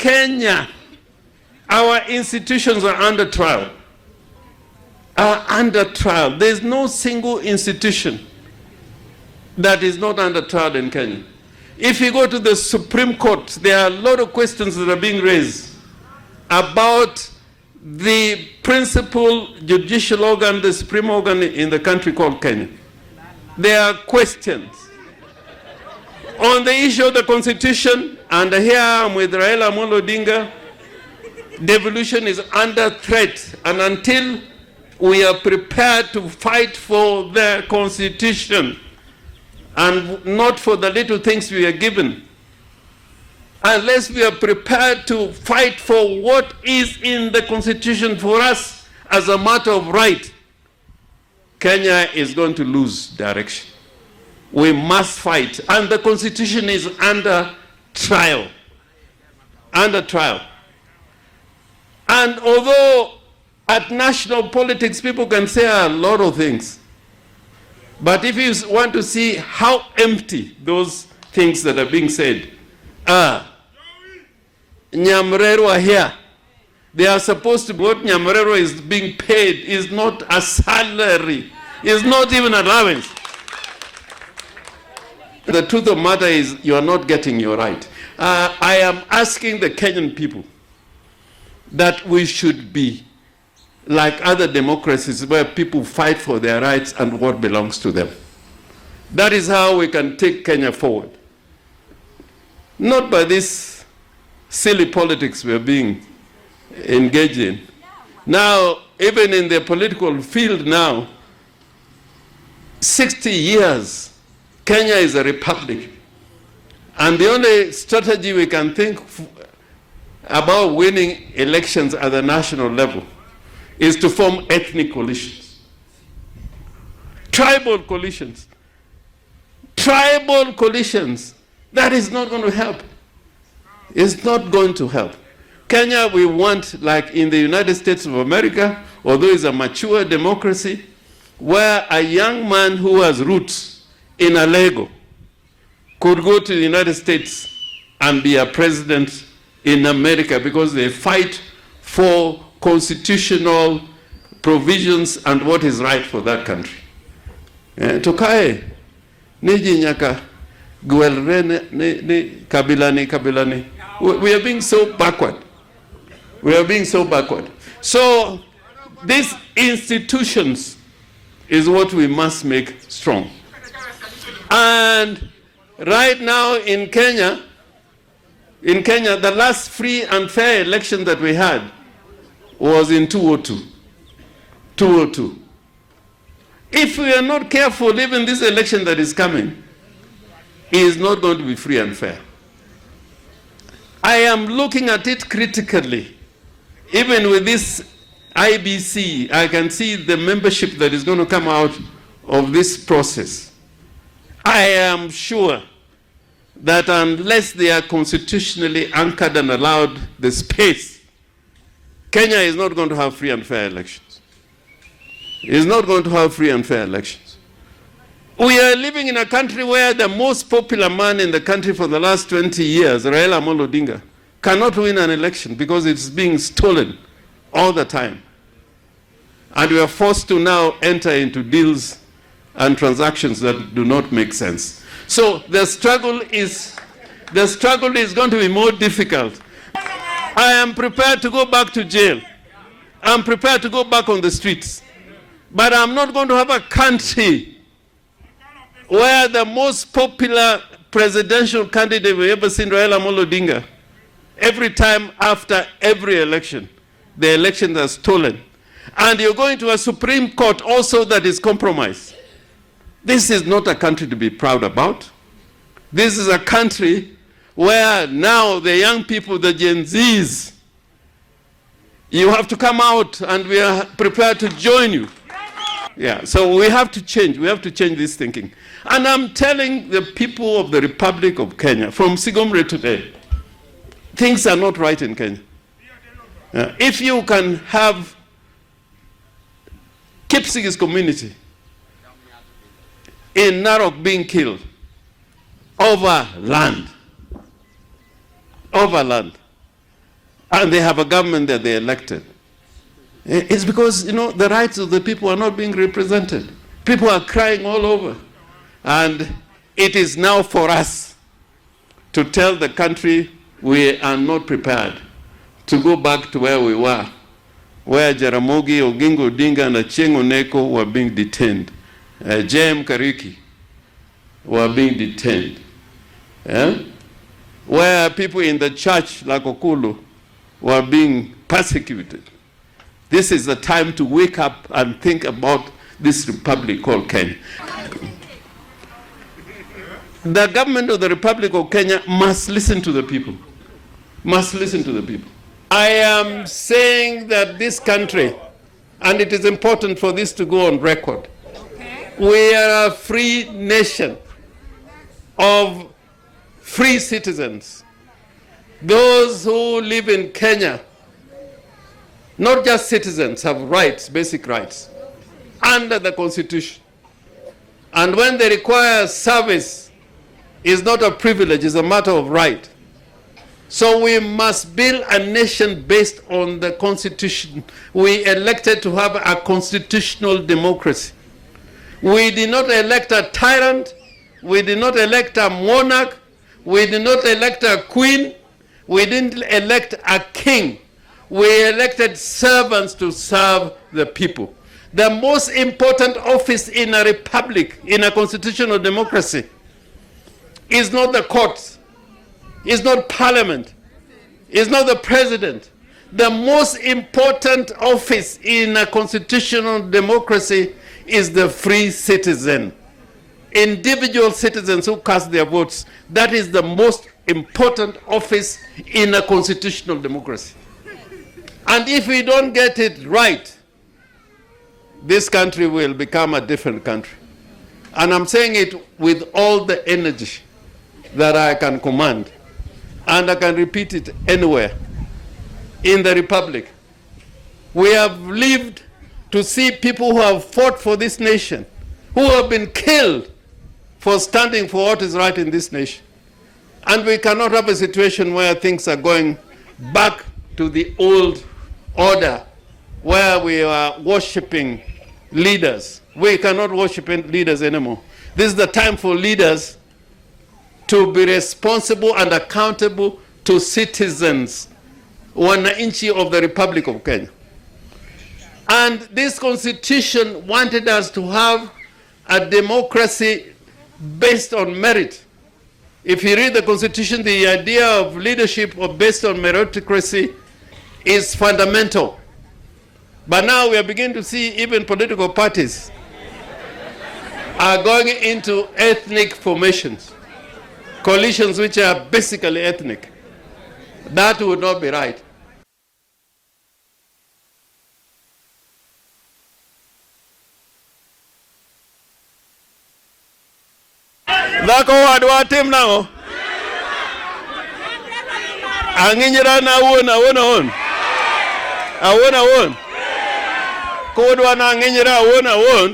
Kenya, our institutions are under trial. There's no single institution that is not under trial in Kenya. If you go to the Supreme Court, there are a lot of questions that are being raised about the principal judicial organ, the supreme organ in the country called Kenya. There are questions on the issue of the constitution, and here I'm with Raila Amolo Odinga. Devolution is under threat, and until we are prepared to fight for the constitution and not for the little things we are given, unless we are prepared to fight for what is in the constitution for us as a matter of right, Kenya is going to lose direction. We must fight, and the constitution is under trial. Under trial. And although at national politics people can say a lot of things, but if you want to see how empty those things that are being said are, Nyamrero are here. They are supposed to, what Nyamrero is being paid is not a salary, is not even allowance. The truth of the matter is you are not getting your right. I am asking the Kenyan people that we should be like other democracies where people fight for their rights and what belongs to them. That is how we can take Kenya forward. Not by this silly politics we are being engaged in. Now, even in the political field now, 60 years, Kenya is a republic. And the only strategy we can think about winning elections at the national level is to form ethnic coalitions. Tribal coalitions. Tribal coalitions. That is not going to help. It's not going to help. Kenya, we want, like in the United States of America, although it's a mature democracy, where a young man who has roots in a Lego could go to the United States and be a president in America because they fight for constitutional provisions and what is right for that country. Tokae, niji nyaka gwelre ni kabilani. We are being so backward. We are being so backward. So these institutions is what we must make strong. And right now in Kenya, the last free and fair election that we had was in 2002. 2002. If we are not careful, even this election that is coming is not going to be free and fair. I am looking at it critically. Even with this IBC, I can see the membership that is going to come out of this process. I am sure that unless they are constitutionally anchored and allowed the space, Kenya is not going to have free and fair elections. It is not going to have free and fair elections. We are living in a country where the most popular man in the country for the last 20 years, Raila Amolo Odinga, cannot win an election because it's being stolen all the time. And we are forced to now enter into deals and transactions that do not make sense. So the struggle is going to be more difficult. I am prepared to go back to jail. I'm prepared to go back on the streets. But I'm not going to have a country where the most popular presidential candidate we've ever seen, Raila Amolo Odinga, every time after every election, the elections are stolen. And you're going to a Supreme Court also that is compromised. This is not a country to be proud about. This is a country where now the young people, the Gen Zs, you have to come out and we are prepared to join you. Yeah, so we have to change. We have to change this thinking. And I'm telling the people of the Republic of Kenya, from Sigomre today, things are not right in Kenya. If you can have Kipsigis community in Narok being killed over land, and they have a government that they elected. It's because, the rights of the people are not being represented. People are crying all over. And it is now for us to tell the country we are not prepared to go back to where we were, where Jaramogi, Oginga Odinga, and Achieng' Oneko were being detained. J.M. Kariki were being detained. Where people in the church, like Okulu, were being persecuted. This is the time to wake up and think about this republic called Kenya. The government of the Republic of Kenya must listen to the people. Must listen to the people. I am saying that this country, and it is important for this to go on record, we are a free nation of free citizens. Those who live in Kenya, not just citizens, have rights, basic rights, under the Constitution. And when they require service, it's not a privilege, it's a matter of right. So we must build a nation based on the Constitution. We elected to have a constitutional democracy. We did not elect a tyrant, we did not elect a monarch, we did not elect a queen, we didn't elect a king. We elected servants to serve the people. The most important office in a republic, in a constitutional democracy, is not the courts, is not parliament, is not the president. The most important office in a constitutional democracy is the free citizen. Individual citizens who cast their votes. That is the most important office in a constitutional democracy. And if we don't get it right, this country will become a different country. And I'm saying it with all the energy that I can command. And I can repeat it anywhere in the Republic. We have lived to see people who have fought for this nation, who have been killed for standing for what is right in this nation. And we cannot have a situation where things are going back to the old order, where we are worshiping leaders. We cannot worship leaders anymore. This is the time for leaders to be responsible and accountable to citizens, wananchi of the Republic of Kenya. And this constitution wanted us to have a democracy based on merit. If you read the constitution, the idea of leadership based on meritocracy is fundamental. But now we are beginning to see even political parties are going into ethnic formations, coalitions which are basically ethnic. That would not be right. Dhako wadwa tim nango anginyira na awon kodwa na anginyira awon